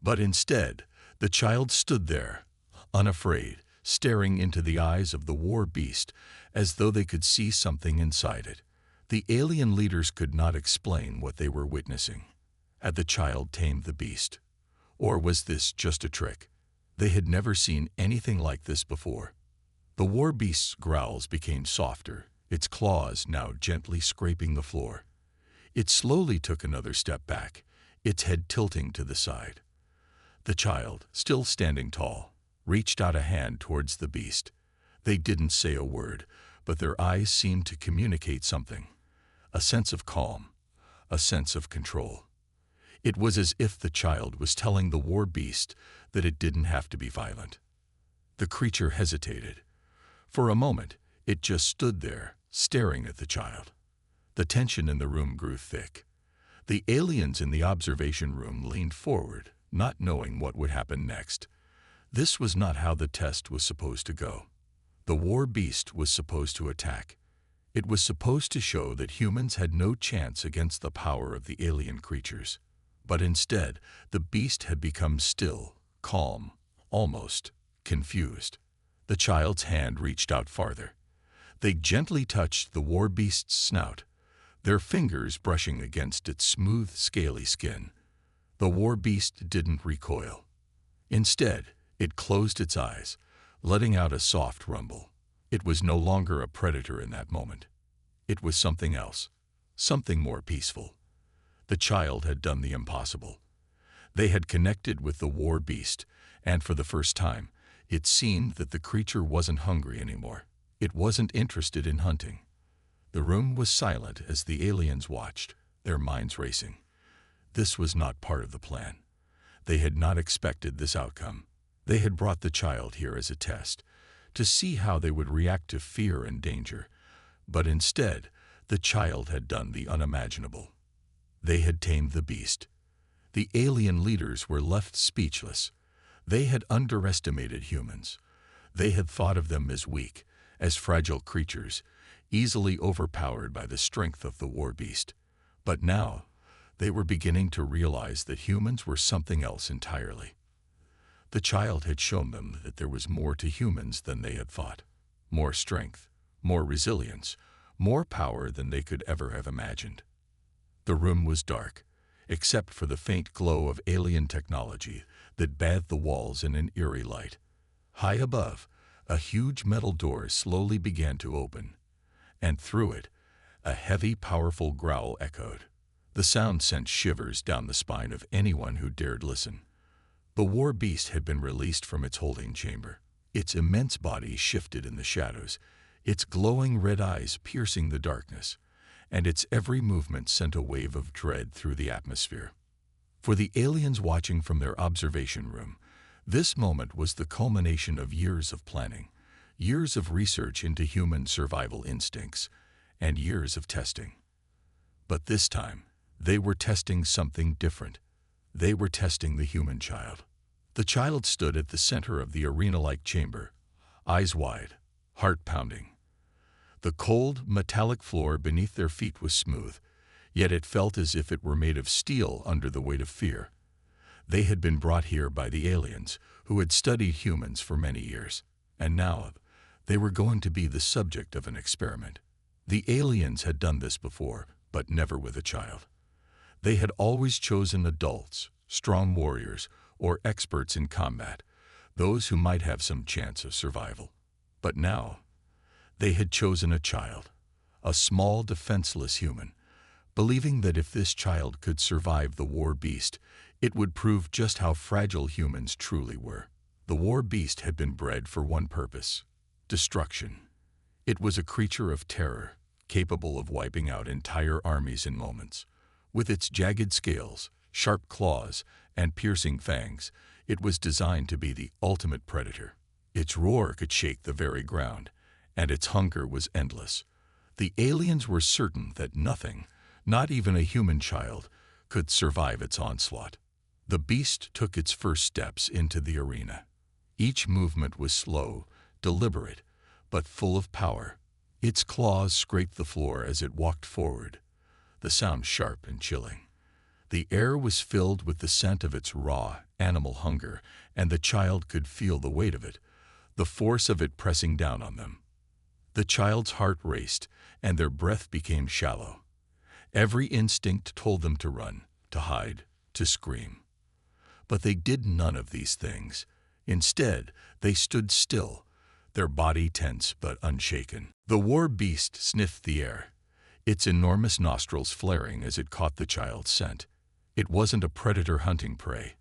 But instead, the child stood there, unafraid, staring into the eyes of the war beast as though they could see something inside it. The alien leaders could not explain what they were witnessing. Had the child tamed the beast? Or was this just a trick? They had never seen anything like this before. The war beast's growls became softer, its claws now gently scraping the floor. It slowly took another step back, its head tilting to the side. The child, still standing tall, reached out a hand towards the beast. They didn't say a word, but their eyes seemed to communicate something. A sense of calm, a sense of control. It was as if the child was telling the war beast that it didn't have to be violent. The creature hesitated. For a moment, it just stood there, staring at the child. The tension in the room grew thick. The aliens in the observation room leaned forward, not knowing what would happen next. This was not how the test was supposed to go. The war beast was supposed to attack. It was supposed to show that humans had no chance against the power of the alien creatures. But instead, the beast had become still, calm, almost confused. The child's hand reached out farther. They gently touched the war beast's snout, their fingers brushing against its smooth, scaly skin. The war beast didn't recoil. Instead, it closed its eyes, letting out a soft rumble. It was no longer a predator in that moment. It was something else, something more peaceful. The child had done the impossible. They had connected with the war beast, and for the first time, it seemed that the creature wasn't hungry anymore. It wasn't interested in hunting. The room was silent as the aliens watched, their minds racing. This was not part of the plan. They had not expected this outcome. They had brought the child here as a test, to see how they would react to fear and danger. But instead, the child had done the unimaginable. They had tamed the beast. The alien leaders were left speechless. They had underestimated humans. They had thought of them as weak, as fragile creatures, easily overpowered by the strength of the war beast. But now, they were beginning to realize that humans were something else entirely. The child had shown them that there was more to humans than they had thought. More strength, more resilience, more power than they could ever have imagined. The room was dark, except for the faint glow of alien technology that bathed the walls in an eerie light. High above, a huge metal door slowly began to open, and through it, a heavy, powerful growl echoed. The sound sent shivers down the spine of anyone who dared listen. The war beast had been released from its holding chamber. Its immense body shifted in the shadows, its glowing red eyes piercing the darkness, and its every movement sent a wave of dread through the atmosphere. For the aliens watching from their observation room, this moment was the culmination of years of planning, years of research into human survival instincts, and years of testing. But this time, they were testing something different. They were testing the human child. The child stood at the center of the arena-like chamber, eyes wide, heart pounding. The cold, metallic floor beneath their feet was smooth, yet it felt as if it were made of steel under the weight of fear. They had been brought here by the aliens, who had studied humans for many years, and now they were going to be the subject of an experiment. The aliens had done this before, but never with a child. They had always chosen adults, strong warriors, or experts in combat, those who might have some chance of survival. But now, they had chosen a child, a small, defenseless human, believing that if this child could survive the war beast, it would prove just how fragile humans truly were. The war beast had been bred for one purpose: destruction. It was a creature of terror, capable of wiping out entire armies in moments. With its jagged scales, sharp claws, and piercing fangs, it was designed to be the ultimate predator. Its roar could shake the very ground, and its hunger was endless. The aliens were certain that nothing, not even a human child, could survive its onslaught. The beast took its first steps into the arena. Each movement was slow, deliberate, but full of power. Its claws scraped the floor as it walked forward, the sound sharp and chilling. The air was filled with the scent of its raw, animal hunger, and the child could feel the weight of it, the force of it pressing down on them. The child's heart raced, and their breath became shallow. Every instinct told them to run, to hide, to scream. But they did none of these things. Instead, they stood still, their body tense but unshaken. The war beast sniffed the air, its enormous nostrils flaring as it caught the child's scent. It wasn't a predator hunting prey.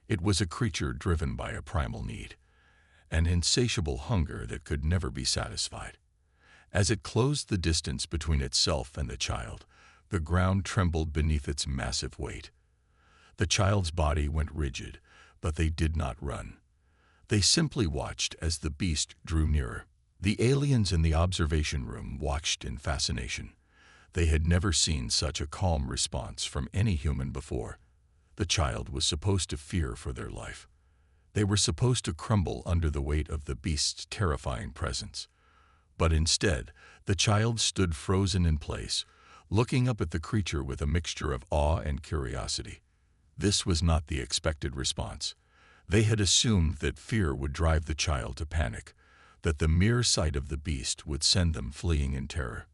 It was a creature driven by a primal need, an insatiable hunger that could never be satisfied. As it closed the distance between itself and the child, the ground trembled beneath its massive weight. The child's body went rigid, but they did not run. They simply watched as the beast drew nearer. The aliens in the observation room watched in fascination. They had never seen such a calm response from any human before. The child was supposed to fear for their life. They were supposed to crumble under the weight of the beast's terrifying presence. But instead, the child stood frozen in place, looking up at the creature with a mixture of awe and curiosity. This was not the expected response. They had assumed that fear would drive the child to panic, that the mere sight of the beast would send them fleeing in terror.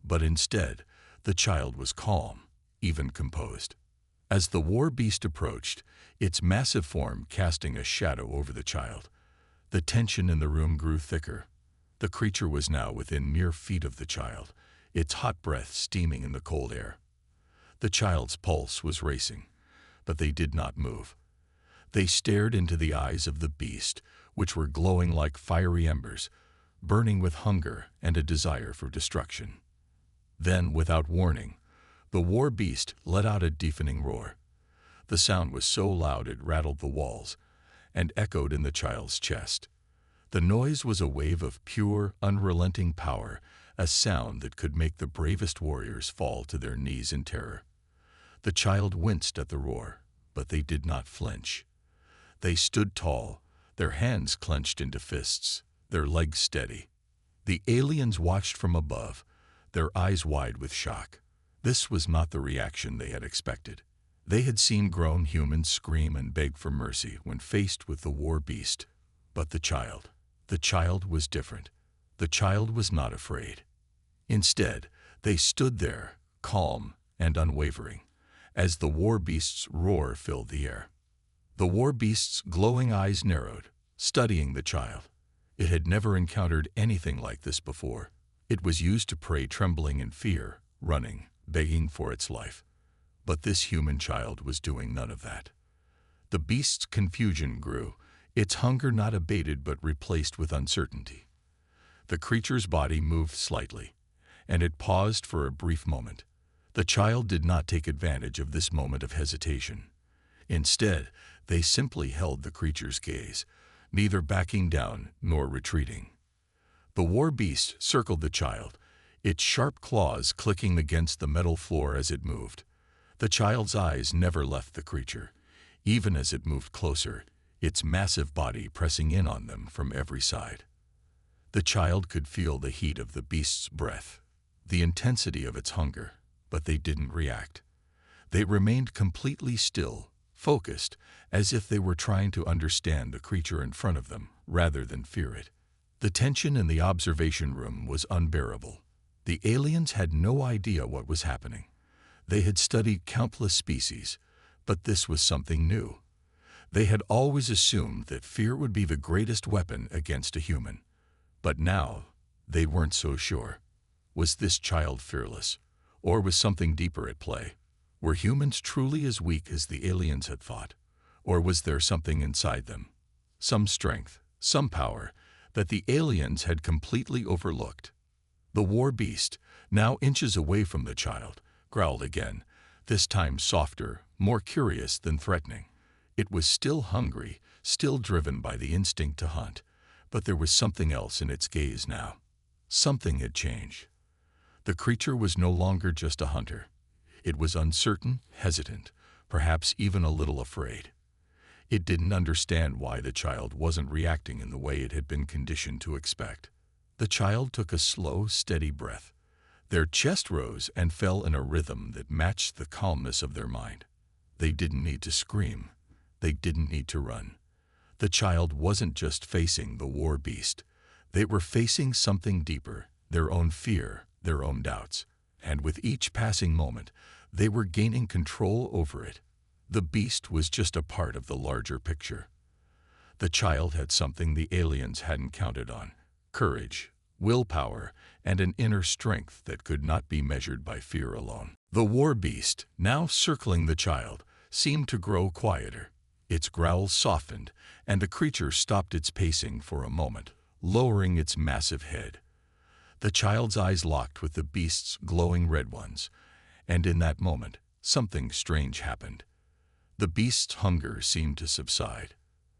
But instead, the child was calm, even composed. As the war beast approached, its massive form casting a shadow over the child, the tension in the room grew thicker. The creature was now within mere feet of the child, its hot breath steaming in the cold air. The child's pulse was racing, but they did not move. They stared into the eyes of the beast, which were glowing like fiery embers, burning with hunger and a desire for destruction. Then, without warning, the war beast let out a deafening roar. The sound was so loud it rattled the walls and echoed in the child's chest. The noise was a wave of pure, unrelenting power, a sound that could make the bravest warriors fall to their knees in terror. The child winced at the roar, but they did not flinch. They stood tall, their hands clenched into fists, their legs steady. The aliens watched from above, their eyes wide with shock. This was not the reaction they had expected. They had seen grown humans scream and beg for mercy when faced with the war beast. But the child was different. The child was not afraid. Instead, they stood there, calm and unwavering, as the war beast's roar filled the air. The war beast's glowing eyes narrowed, studying the child. It had never encountered anything like this before. It was used to prey trembling in fear, running, begging for its life. But this human child was doing none of that. The beast's confusion grew, its hunger not abated but replaced with uncertainty. The creature's body moved slightly, and it paused for a brief moment. The child did not take advantage of this moment of hesitation. Instead, they simply held the creature's gaze, neither backing down nor retreating. The war beast circled the child, its sharp claws clicking against the metal floor as it moved. The child's eyes never left the creature, even as it moved closer, its massive body pressing in on them from every side. The child could feel the heat of the beast's breath, the intensity of its hunger, but they didn't react. They remained completely still, focused, as if they were trying to understand the creature in front of them rather than fear it. The tension in the observation room was unbearable. The aliens had no idea what was happening. They had studied countless species, but this was something new. They had always assumed that fear would be the greatest weapon against a human. But now, they weren't so sure. Was this child fearless, or was something deeper at play? Were humans truly as weak as the aliens had thought, or was there something inside them, some strength, some power, that the aliens had completely overlooked? The war beast, now inches away from the child, growled again, this time softer, more curious than threatening. It was still hungry, still driven by the instinct to hunt, but there was something else in its gaze now. Something had changed. The creature was no longer just a hunter. It was uncertain, hesitant, perhaps even a little afraid. It didn't understand why the child wasn't reacting in the way it had been conditioned to expect. The child took a slow, steady breath. Their chest rose and fell in a rhythm that matched the calmness of their mind. They didn't need to scream. They didn't need to run. The child wasn't just facing the war beast. They were facing something deeper, their own fear, their own doubts. And with each passing moment, they were gaining control over it. The beast was just a part of the larger picture. The child had something the aliens hadn't counted on: courage, willpower, and an inner strength that could not be measured by fear alone. The war beast, now circling the child, seemed to grow quieter. Its growls softened, and the creature stopped its pacing for a moment, lowering its massive head. The child's eyes locked with the beast's glowing red ones, and in that moment, something strange happened. The beast's hunger seemed to subside.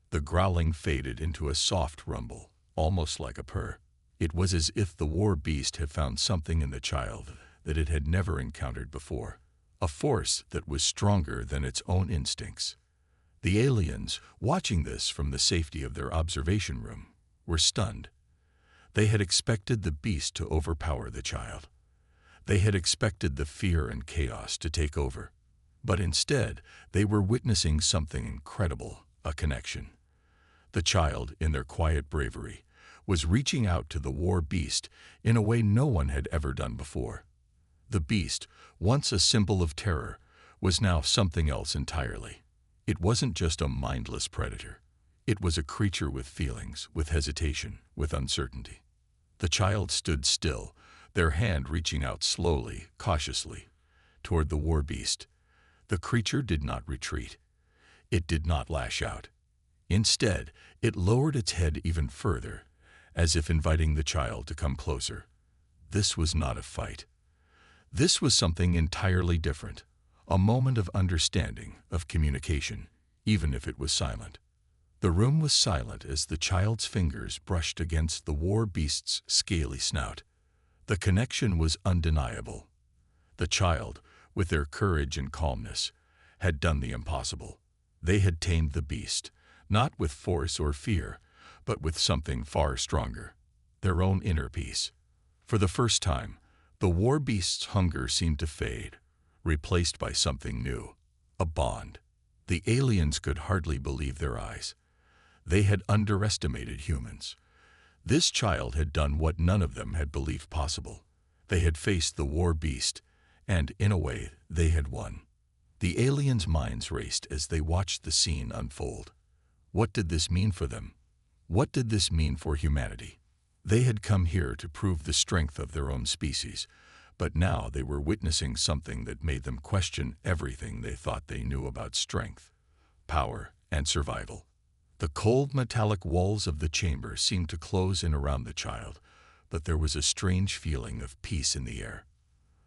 The growling faded into a soft rumble, almost like a purr. It was as if the war beast had found something in the child that it had never encountered before, a force that was stronger than its own instincts. The aliens, watching this from the safety of their observation room, were stunned. They had expected the beast to overpower the child. They had expected the fear and chaos to take over. But instead, they were witnessing something incredible: a connection. The child, in their quiet bravery, was reaching out to the war beast in a way no one had ever done before. The beast, once a symbol of terror, was now something else entirely. It wasn't just a mindless predator. It was a creature with feelings, with hesitation, with uncertainty. The child stood still, their hand reaching out slowly, cautiously, toward the war beast. The creature did not retreat. It did not lash out. Instead, it lowered its head even further, as if inviting the child to come closer. This was not a fight. This was something entirely different, a moment of understanding, of communication, even if it was silent. The room was silent as the child's fingers brushed against the war beast's scaly snout. The connection was undeniable. The child, with their courage and calmness, had done the impossible. They had tamed the beast, not with force or fear, but with something far stronger: their own inner peace. For the first time, the war beast's hunger seemed to fade, replaced by something new: a bond. The aliens could hardly believe their eyes. They had underestimated humans. This child had done what none of them had believed possible. They had faced the war beast, and, in a way, they had won. The aliens' minds raced as they watched the scene unfold. What did this mean for them? What did this mean for humanity? They had come here to prove the strength of their own species, but now they were witnessing something that made them question everything they thought they knew about strength, power, and survival. The cold metallic walls of the chamber seemed to close in around the child, but there was a strange feeling of peace in the air.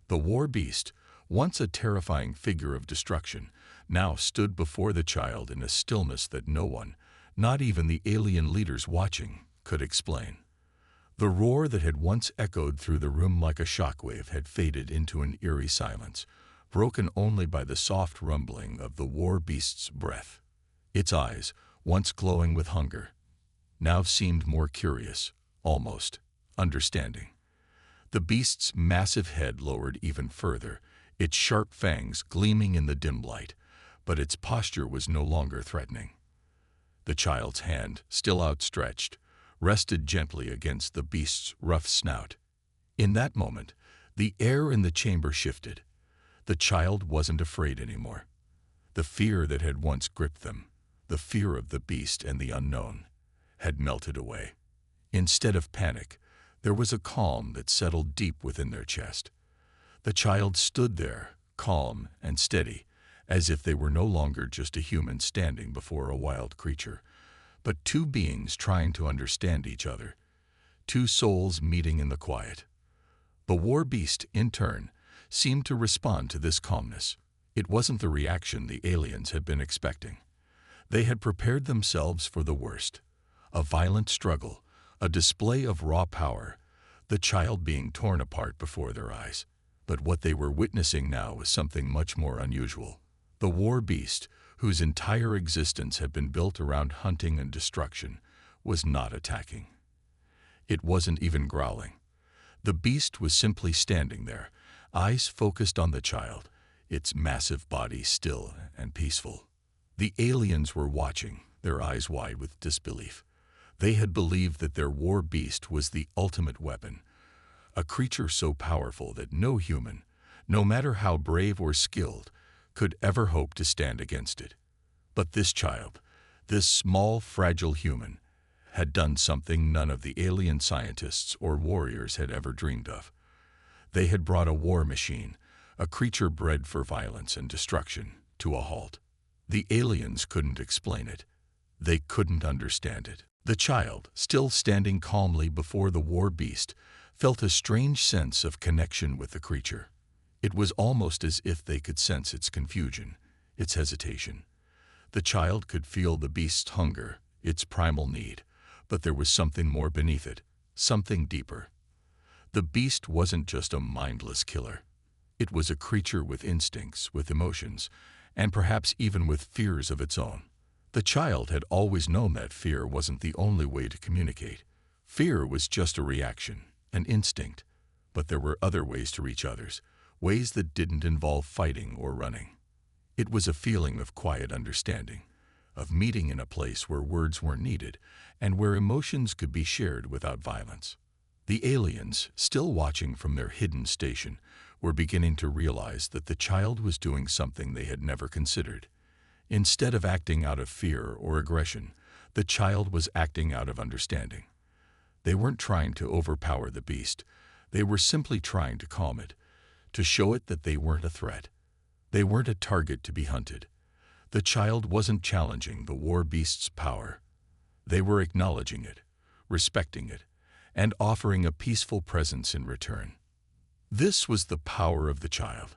The war beast, once a terrifying figure of destruction, now stood before the child in a stillness that no one, not even the alien leaders watching, could explain. The roar that had once echoed through the room like a shockwave had faded into an eerie silence, broken only by the soft rumbling of the war beast's breath. Its eyes, once glowing with hunger, now seemed more curious, almost understanding. The beast's massive head lowered even further, its sharp fangs gleaming in the dim light, but its posture was no longer threatening. The child's hand, still outstretched, rested gently against the beast's rough snout. In that moment, the air in the chamber shifted. The child wasn't afraid anymore. The fear that had once gripped them, the fear of the beast and the unknown, had melted away. Instead of panic, there was a calm that settled deep within their chest. The child stood there, calm and steady, as if they were no longer just a human standing before a wild creature, but two beings trying to understand each other, two souls meeting in the quiet. The war beast, in turn, seemed to respond to this calmness. It wasn't the reaction the aliens had been expecting. They had prepared themselves for the worst: a violent struggle, a display of raw power, the child being torn apart before their eyes. But what they were witnessing now was something much more unusual. The war beast, whose entire existence had been built around hunting and destruction, was not attacking. It wasn't even growling. The beast was simply standing there, eyes focused on the child, its massive body still and peaceful. The aliens were watching, their eyes wide with disbelief. They had believed that their war beast was the ultimate weapon, a creature so powerful that no human, no matter how brave or skilled, could ever hope to stand against it. But this child, this small, fragile human, had done something none of the alien scientists or warriors had ever dreamed of. They had brought a war machine, a creature bred for violence and destruction, to a halt. The aliens couldn't explain it. They couldn't understand it. The child, still standing calmly before the war beast, felt a strange sense of connection with the creature. It was almost as if they could sense its confusion, its hesitation. The child could feel the beast's hunger, its primal need, but there was something more beneath it, something deeper. The beast wasn't just a mindless killer. It was a creature with instincts, with emotions, and perhaps even with fears of its own. The child had always known that fear wasn't the only way to communicate. Fear was just a reaction, an instinct, but there were other ways to reach others, ways that didn't involve fighting or running. It was a feeling of quiet understanding, of meeting in a place where words weren't needed and where emotions could be shared without violence. The aliens, still watching from their hidden station, were beginning to realize that the child was doing something they had never considered. Instead of acting out of fear or aggression, the child was acting out of understanding. They weren't trying to overpower the beast. They were simply trying to calm it, to show it that they weren't a threat. They weren't a target to be hunted. The child wasn't challenging the war beast's power. They were acknowledging it, respecting it, and offering a peaceful presence in return. This was the power of the child.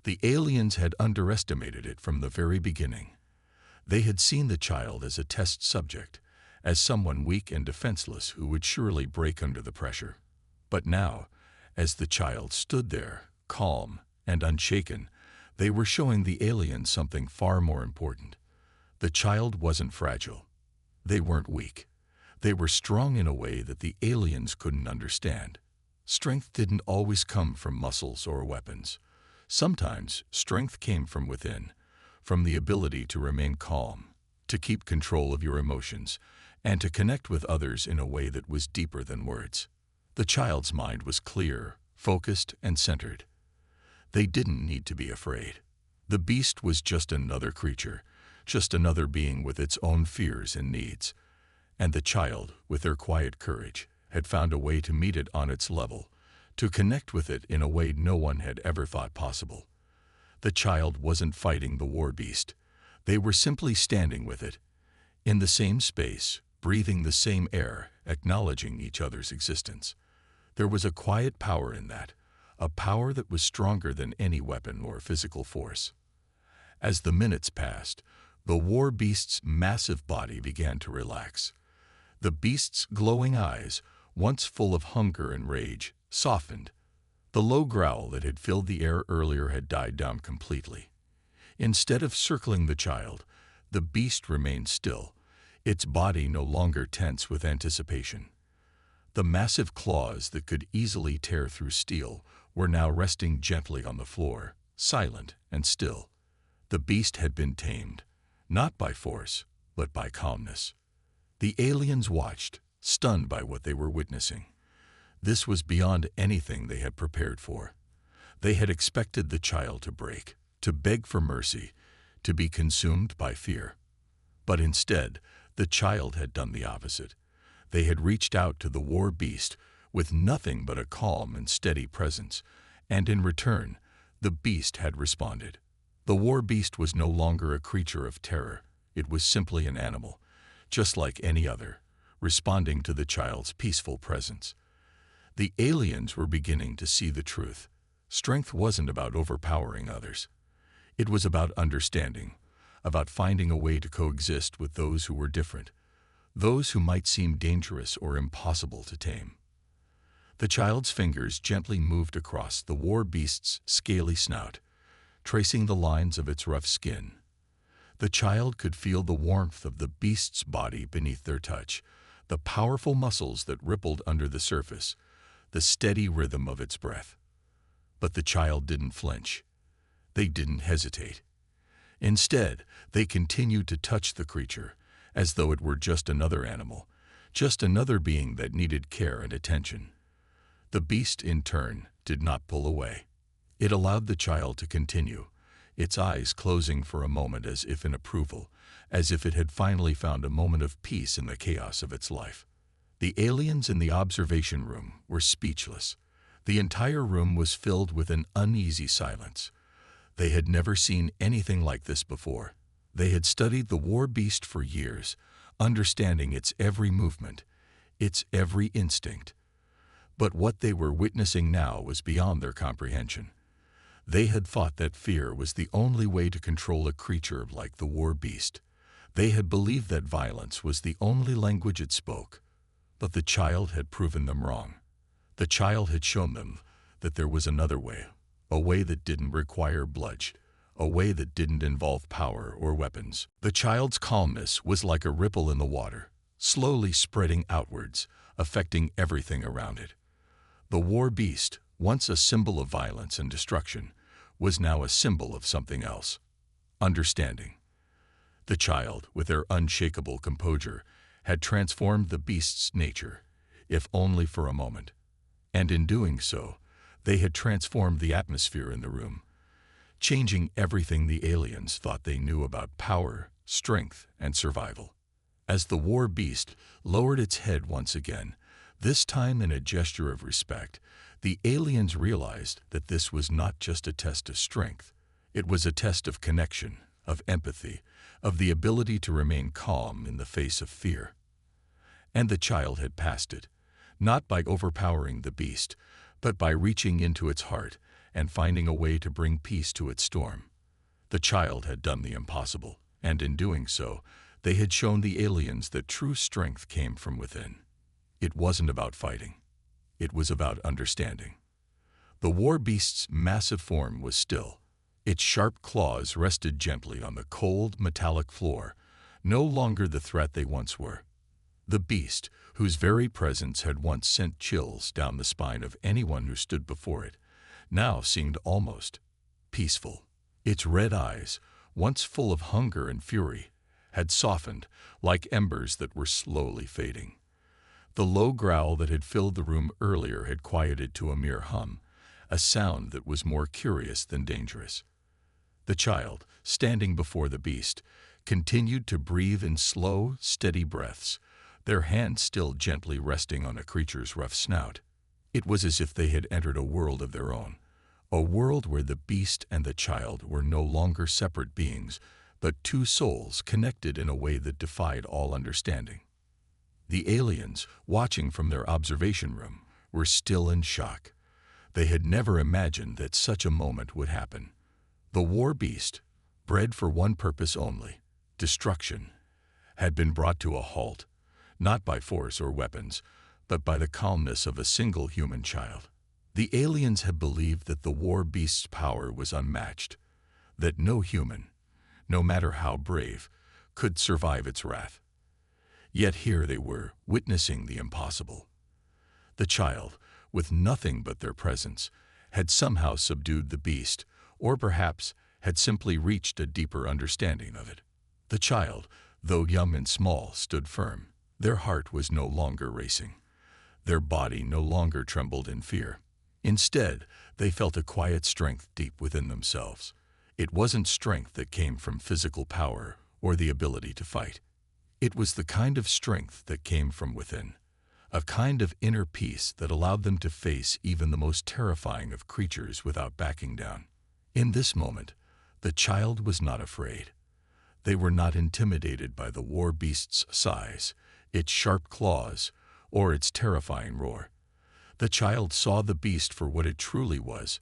The aliens had underestimated it from the very beginning. They had seen the child as a test subject, as someone weak and defenseless who would surely break under the pressure. But now, as the child stood there, calm and unshaken, they were showing the aliens something far more important. The child wasn't fragile. They weren't weak. They were strong in a way that the aliens couldn't understand. Strength didn't always come from muscles or weapons. Sometimes strength came from within, from the ability to remain calm, to keep control of your emotions, and to connect with others in a way that was deeper than words. The child's mind was clear, focused, and centered. They didn't need to be afraid. The beast was just another creature, just another being with its own fears and needs. And the child, with their quiet courage, had found a way to meet it on its level, to connect with it in a way no one had ever thought possible. The child wasn't fighting the war beast. They were simply standing with it, in the same space, breathing the same air, acknowledging each other's existence. There was a quiet power in that, a power that was stronger than any weapon or physical force. As the minutes passed, the war beast's massive body began to relax. The beast's glowing eyes, once full of hunger and rage, softened. The low growl that had filled the air earlier had died down completely. Instead of circling the child, the beast remained still, its body no longer tense with anticipation. The massive claws that could easily tear through steel were now resting gently on the floor, silent and still. The beast had been tamed, not by force, but by calmness. The aliens watched, stunned by what they were witnessing. This was beyond anything they had prepared for. They had expected the child to break, to beg for mercy, to be consumed by fear. But instead, the child had done the opposite. They had reached out to the war beast with nothing but a calm and steady presence, and in return, the beast had responded. The war beast was no longer a creature of terror. It was simply an animal, just like any other, responding to the child's peaceful presence. The aliens were beginning to see the truth. Strength wasn't about overpowering others. It was about understanding, about finding a way to coexist with those who were different, those who might seem dangerous or impossible to tame. The child's fingers gently moved across the war beast's scaly snout, tracing the lines of its rough skin. The child could feel the warmth of the beast's body beneath their touch, the powerful muscles that rippled under the surface, the steady rhythm of its breath. But the child didn't flinch. They didn't hesitate. Instead, they continued to touch the creature, as though it were just another animal, just another being that needed care and attention. The beast, in turn, did not pull away. It allowed the child to continue, its eyes closing for a moment as if in approval, as if it had finally found a moment of peace in the chaos of its life. The aliens in the observation room were speechless. The entire room was filled with an uneasy silence. They had never seen anything like this before. They had studied the war beast for years, understanding its every movement, its every instinct. But what they were witnessing now was beyond their comprehension. They had thought that fear was the only way to control a creature like the war beast. They had believed that violence was the only language it spoke. But the child had proven them wrong. The child had shown them that there was another way, a way that didn't require bloodshed, a way that didn't involve power or weapons. The child's calmness was like a ripple in the water, slowly spreading outwards, affecting everything around it. The war beast, once a symbol of violence and destruction, was now a symbol of something else: understanding. The child, with their unshakable composure, had transformed the beast's nature, if only for a moment. And in doing so, they had transformed the atmosphere in the room, changing everything the aliens thought they knew about power, strength, and survival. As the war beast lowered its head once again, this time in a gesture of respect, the aliens realized that this was not just a test of strength. It was a test of connection, of empathy, of the ability to remain calm in the face of fear. And the child had passed it, not by overpowering the beast, but by reaching into its heart and finding a way to bring peace to its storm. The child had done the impossible, and in doing so, they had shown the aliens that true strength came from within. It wasn't about fighting. It was about understanding. The war beast's massive form was still. Its sharp claws rested gently on the cold, metallic floor, no longer the threat they once were. The beast, whose very presence had once sent chills down the spine of anyone who stood before it, now seemed almost peaceful. Its red eyes, once full of hunger and fury, had softened like embers that were slowly fading. The low growl that had filled the room earlier had quieted to a mere hum, a sound that was more curious than dangerous. The child, standing before the beast, continued to breathe in slow, steady breaths, their hands still gently resting on a creature's rough snout. It was as if they had entered a world of their own, a world where the beast and the child were no longer separate beings, but two souls connected in a way that defied all understanding. The aliens, watching from their observation room, were still in shock. They had never imagined that such a moment would happen. The war beast, bred for one purpose only, destruction, had been brought to a halt, not by force or weapons, but by the calmness of a single human child. The aliens had believed that the war beast's power was unmatched, that no human, no matter how brave, could survive its wrath. Yet here they were, witnessing the impossible. The child, with nothing but their presence, had somehow subdued the beast, or perhaps had simply reached a deeper understanding of it. The child, though young and small, stood firm. Their heart was no longer racing. Their body no longer trembled in fear. Instead, they felt a quiet strength deep within themselves. It wasn't strength that came from physical power or the ability to fight. It was the kind of strength that came from within, a kind of inner peace that allowed them to face even the most terrifying of creatures without backing down. In this moment, the child was not afraid. They were not intimidated by the war beast's size, its sharp claws, or its terrifying roar. The child saw the beast for what it truly was,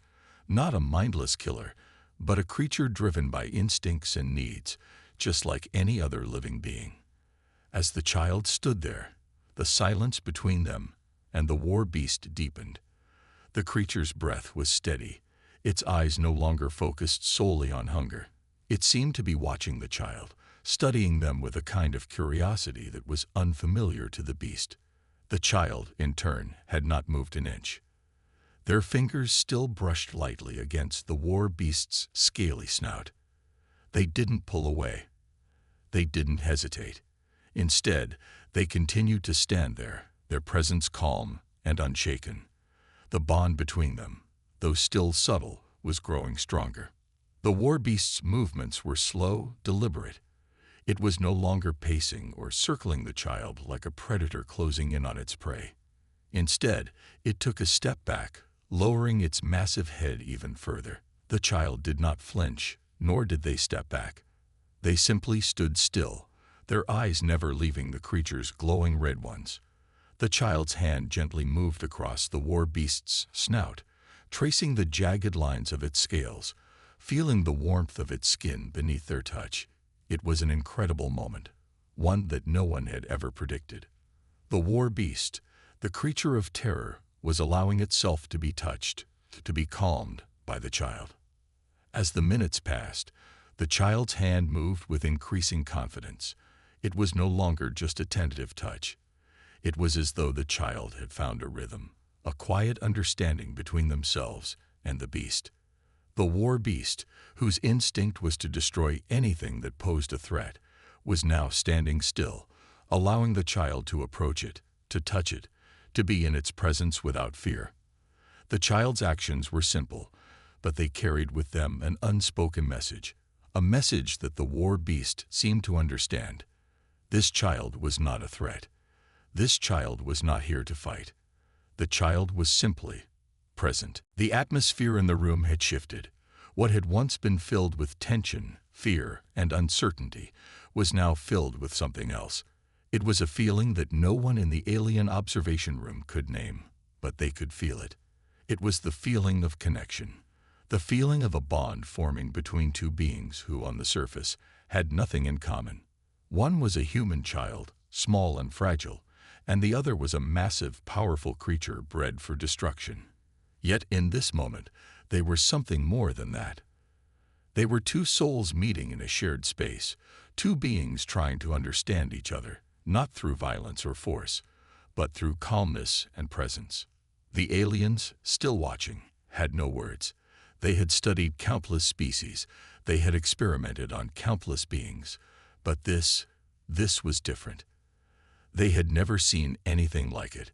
not a mindless killer, but a creature driven by instincts and needs, just like any other living being. As the child stood there, the silence between them and the war beast deepened. The creature's breath was steady, its eyes no longer focused solely on hunger. It seemed to be watching the child, studying them with a kind of curiosity that was unfamiliar to the beast. The child, in turn, had not moved an inch. Their fingers still brushed lightly against the war beast's scaly snout. They didn't pull away. They didn't hesitate. Instead, they continued to stand there, their presence calm and unshaken. The bond between them, though still subtle, was growing stronger. The war beast's movements were slow, deliberate. It was no longer pacing or circling the child like a predator closing in on its prey. Instead, it took a step back, lowering its massive head even further. The child did not flinch, nor did they step back. They simply stood still, their eyes never leaving the creature's glowing red ones. The child's hand gently moved across the war beast's snout, tracing the jagged lines of its scales, feeling the warmth of its skin beneath their touch. It was an incredible moment, one that no one had ever predicted. The war beast, the creature of terror, was allowing itself to be touched, to be calmed by the child. As the minutes passed, the child's hand moved with increasing confidence. It was no longer just a tentative touch. It was as though the child had found a rhythm, a quiet understanding between themselves and the beast. The war beast, whose instinct was to destroy anything that posed a threat, was now standing still, allowing the child to approach it, to touch it, to be in its presence without fear. The child's actions were simple, but they carried with them an unspoken message, a message that the war beast seemed to understand. This child was not a threat. This child was not here to fight. The child was simply present. The atmosphere in the room had shifted. What had once been filled with tension, fear, and uncertainty was now filled with something else. It was a feeling that no one in the alien observation room could name, but they could feel it. It was the feeling of connection, the feeling of a bond forming between two beings who, on the surface, had nothing in common. One was a human child, small and fragile, and the other was a massive, powerful creature bred for destruction. Yet in this moment, they were something more than that. They were two souls meeting in a shared space, two beings trying to understand each other, not through violence or force, but through calmness and presence. The aliens, still watching, had no words. They had studied countless species. They had experimented on countless beings. But this was different. They had never seen anything like it.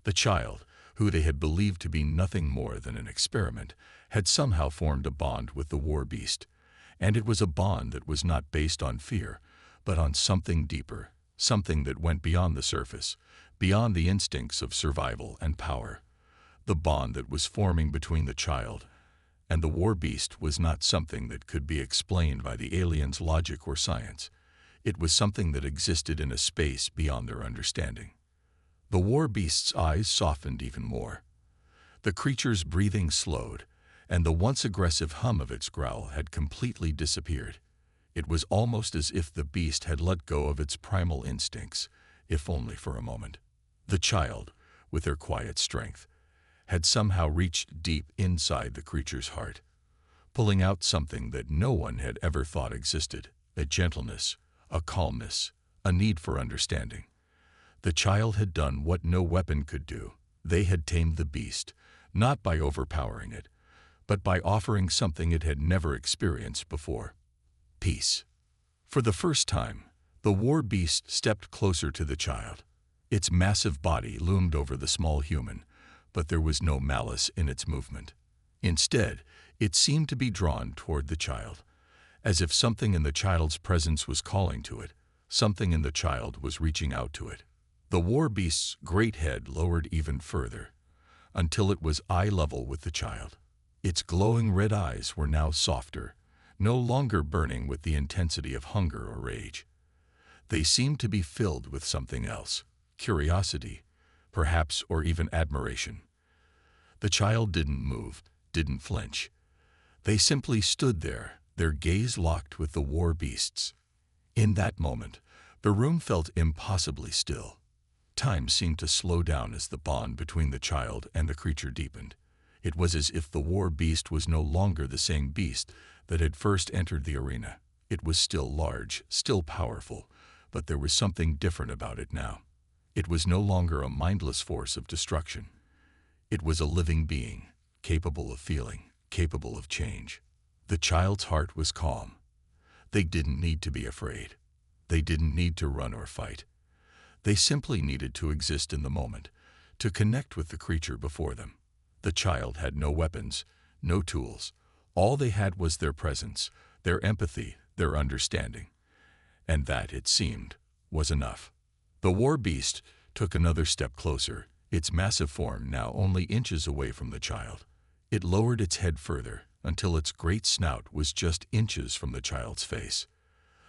The child, who they had believed to be nothing more than an experiment, had somehow formed a bond with the war beast. And it was a bond that was not based on fear, but on something deeper, something that went beyond the surface, beyond the instincts of survival and power. The bond that was forming between the child and the war beast was not something that could be explained by the aliens' logic or science. It was something that existed in a space beyond their understanding. The war beast's eyes softened even more. The creature's breathing slowed, and the once aggressive hum of its growl had completely disappeared. It was almost as if the beast had let go of its primal instincts, if only for a moment. The child, with her quiet strength, had somehow reached deep inside the creature's heart, pulling out something that no one had ever thought existed, a gentleness, a calmness, a need for understanding. The child had done what no weapon could do. They had tamed the beast, not by overpowering it, but by offering something it had never experienced before: peace. For the first time, the war beast stepped closer to the child. Its massive body loomed over the small human, but there was no malice in its movement. Instead, it seemed to be drawn toward the child, as if something in the child's presence was calling to it, something in the child was reaching out to it. The war beast's great head lowered even further, until it was eye level with the child. Its glowing red eyes were now softer, no longer burning with the intensity of hunger or rage. They seemed to be filled with something else, curiosity, perhaps, or even admiration. The child didn't move, didn't flinch. They simply stood there, their gaze locked with the war beast's. In that moment, the room felt impossibly still. Time seemed to slow down as the bond between the child and the creature deepened. It was as if the war beast was no longer the same beast that had first entered the arena. It was still large, still powerful, but there was something different about it now. It was no longer a mindless force of destruction. It was a living being, capable of feeling, capable of change. The child's heart was calm. They didn't need to be afraid. They didn't need to run or fight. They simply needed to exist in the moment, to connect with the creature before them. The child had no weapons, no tools. All they had was their presence, their empathy, their understanding. And that, it seemed, was enough. The war beast took another step closer, its massive form now only inches away from the child. It lowered its head further, until its great snout was just inches from the child's face.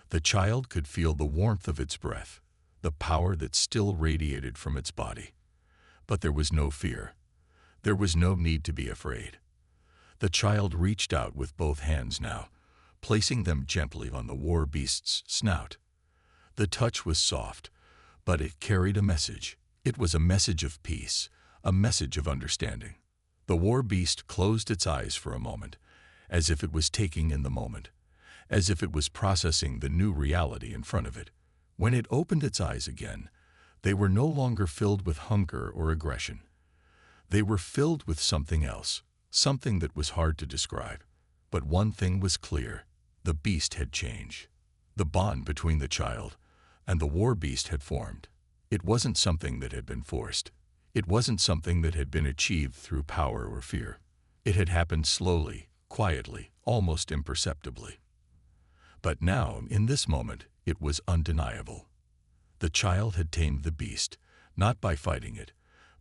The child could feel the warmth of its breath, the power that still radiated from its body. But there was no fear. There was no need to be afraid. The child reached out with both hands now, placing them gently on the war beast's snout. The touch was soft, but it carried a message. It was a message of peace, a message of understanding. The war beast closed its eyes for a moment, as if it was taking in the moment, as if it was processing the new reality in front of it. When it opened its eyes again, they were no longer filled with hunger or aggression. They were filled with something else, something that was hard to describe. But one thing was clear: the beast had changed. The bond between the child and the war beast had formed. It wasn't something that had been forced. It wasn't something that had been achieved through power or fear. It had happened slowly, quietly, almost imperceptibly. But now, in this moment, it was undeniable. The child had tamed the beast, not by fighting it,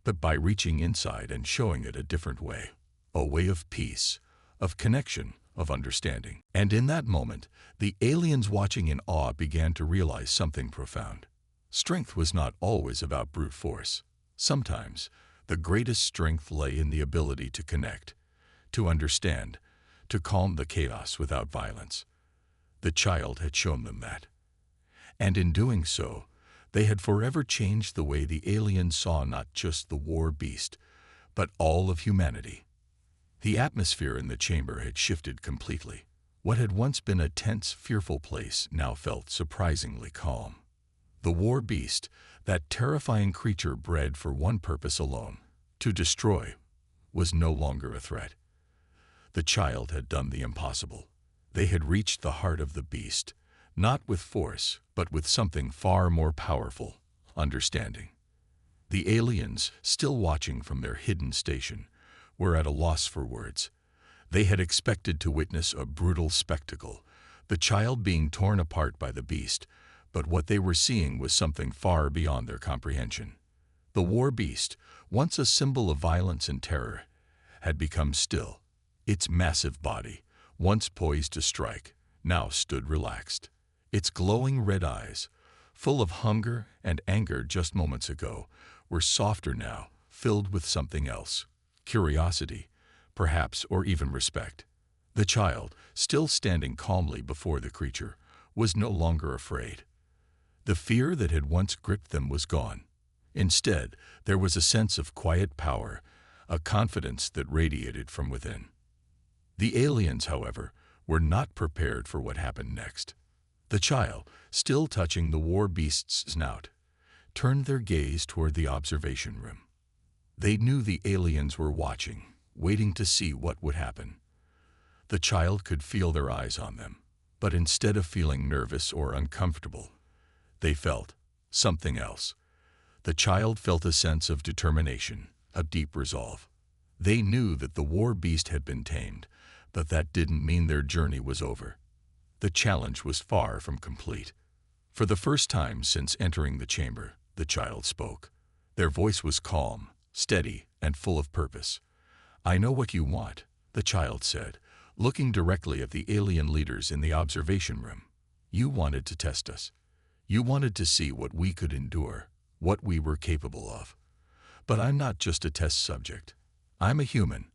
but by reaching inside and showing it a different way. A way of peace, of connection, of understanding. And in that moment, the aliens watching in awe began to realize something profound. Strength was not always about brute force. Sometimes, the greatest strength lay in the ability to connect, to understand, to calm the chaos without violence. The child had shown them that. And in doing so, they had forever changed the way the aliens saw not just the war beast, but all of humanity. The atmosphere in the chamber had shifted completely. What had once been a tense, fearful place now felt surprisingly calm. The war beast, that terrifying creature bred for one purpose alone, to destroy, was no longer a threat. The child had done the impossible. They had reached the heart of the beast, not with force, but with something far more powerful: understanding. The aliens, still watching from their hidden station, were at a loss for words. They had expected to witness a brutal spectacle, the child being torn apart by the beast, but what they were seeing was something far beyond their comprehension. The war beast, once a symbol of violence and terror, had become still. Its massive body, once poised to strike, now stood relaxed. Its glowing red eyes, full of hunger and anger just moments ago, were softer now, filled with something else: curiosity, perhaps, or even respect. The child, still standing calmly before the creature, was no longer afraid. The fear that had once gripped them was gone. Instead, there was a sense of quiet power, a confidence that radiated from within. The aliens, however, were not prepared for what happened next. The child, still touching the war beast's snout, turned their gaze toward the observation room. They knew the aliens were watching, waiting to see what would happen. The child could feel their eyes on them, but instead of feeling nervous or uncomfortable, they felt something else. The child felt a sense of determination, a deep resolve. They knew that the war beast had been tamed, but that didn't mean their journey was over. The challenge was far from complete. For the first time since entering the chamber, the child spoke. Their voice was calm, steady, and full of purpose. "I know what you want," the child said, looking directly at the alien leaders in the observation room. "You wanted to test us. You wanted to see what we could endure, what we were capable of. But I'm not just a test subject. I'm a human,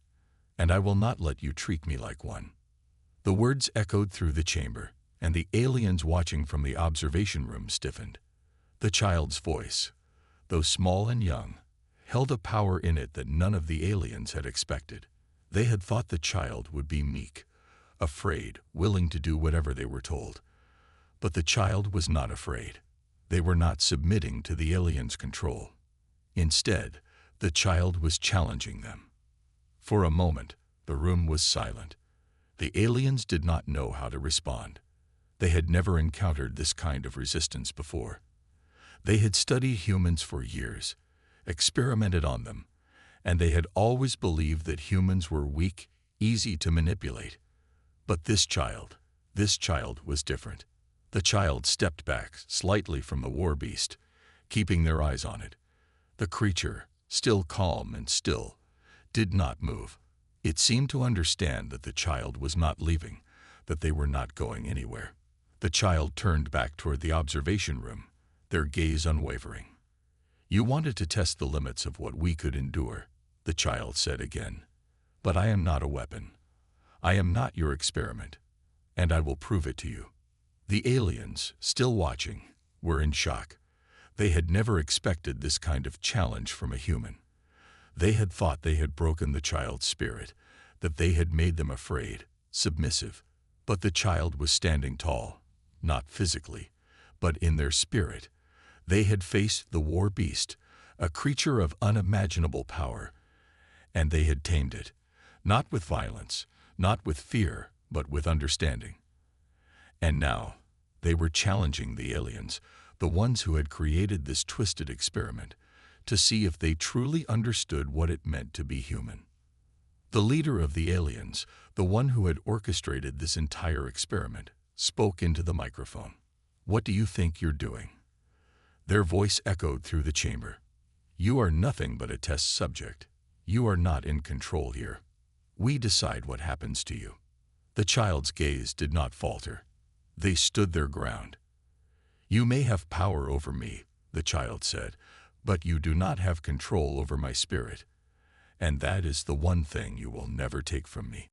and I will not let you treat me like one." The words echoed through the chamber, and the aliens watching from the observation room stiffened. The child's voice, though small and young, held a power in it that none of the aliens had expected. They had thought the child would be meek, afraid, willing to do whatever they were told. But the child was not afraid. They were not submitting to the aliens' control. Instead, the child was challenging them. For a moment, the room was silent. The aliens did not know how to respond. They had never encountered this kind of resistance before. They had studied humans for years, experimented on them, and they had always believed that humans were weak, easy to manipulate. But this child was different. The child stepped back slightly from the war beast, keeping their eyes on it. The creature, still calm and still, did not move. It seemed to understand that the child was not leaving, that they were not going anywhere. The child turned back toward the observation room, their gaze unwavering. "You wanted to test the limits of what we could endure," the child said again. "But I am not a weapon. I am not your experiment, and I will prove it to you." The aliens, still watching, were in shock. They had never expected this kind of challenge from a human. They had thought they had broken the child's spirit, that they had made them afraid, submissive. But the child was standing tall, not physically, but in their spirit. They had faced the war beast, a creature of unimaginable power, and they had tamed it, not with violence, not with fear, but with understanding. And now, they were challenging the aliens, the ones who had created this twisted experiment, to see if they truly understood what it meant to be human. The leader of the aliens, the one who had orchestrated this entire experiment, spoke into the microphone. "What do you think you're doing?" Their voice echoed through the chamber. "You are nothing but a test subject. You are not in control here. We decide what happens to you." The child's gaze did not falter. They stood their ground. "You may have power over me," the child said, "but you do not have control over my spirit. And that is the one thing you will never take from me."